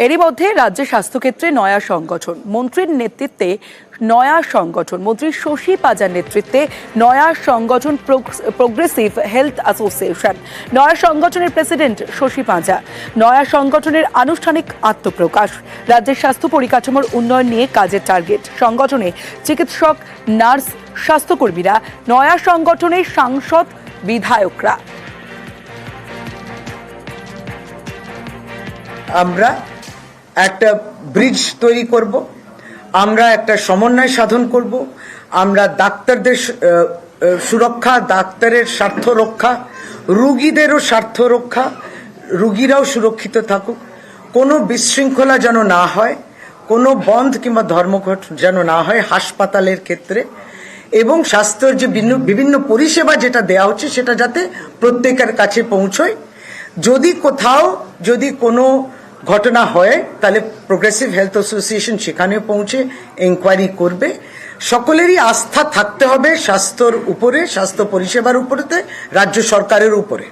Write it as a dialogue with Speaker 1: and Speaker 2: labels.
Speaker 1: এরই মধ্যে রাজ্যের স্বাস্থ্যক্ষেত্রে নয়া সংগঠন, মন্ত্রীর নেতৃত্বে নয়া সংগঠন, মন্ত্রী শশী পাজার নেতৃত্বে নয়া সংগঠন প্রোগ্রেসিভ হেলথ অ্যাসোসিয়েশন। নয়া সংগঠনের প্রেসিডেন্ট শশী পাজা। নয়া সংগঠনের আনুষ্ঠানিক আত্মপ্রকাশ। রাজ্যের স্বাস্থ্য পরিকাঠামোর উন্নয়ন নিয়ে কাজের টার্গেট। সংগঠনে চিকিৎসক, নার্স, স্বাস্থ্যকর্মীরা। নয়া সংগঠনের সাংসদ, বিধায়করা।
Speaker 2: আমরা একটা ব্রিজ তৈরি করব, আমরা একটা সমন্বয় সাধন করব, আমরা ডাক্তারদের সুরক্ষা, ডাক্তারের স্বার্থ রক্ষা, রুগীদেরও স্বার্থ রক্ষা, রুগীরাও সুরক্ষিত থাকুক, কোনো বিশৃঙ্খলা যেন না হয়, কোনো বন্ধ কিংবা ধর্মঘট যেন না হয় হাসপাতালের ক্ষেত্রে, এবং স্বাস্থ্যের যে বিভিন্ন পরিষেবা যেটা দেওয়া হচ্ছে সেটা যাতে প্রত্যেকের কাছে পৌঁছয়। যদি কোনো ঘটনা হয় তাহলে প্রোগ্রেসিভ হেলথ অ্যাসোসিয়েশন সেখানে পৌঁছে এনকোয়ারি করবে। সকলেরই আস্থা থাকতে হবে স্বাস্থ্যর উপরে, স্বাস্থ্য পরিষেবার উপরে, রাজ্য সরকারের উপরে।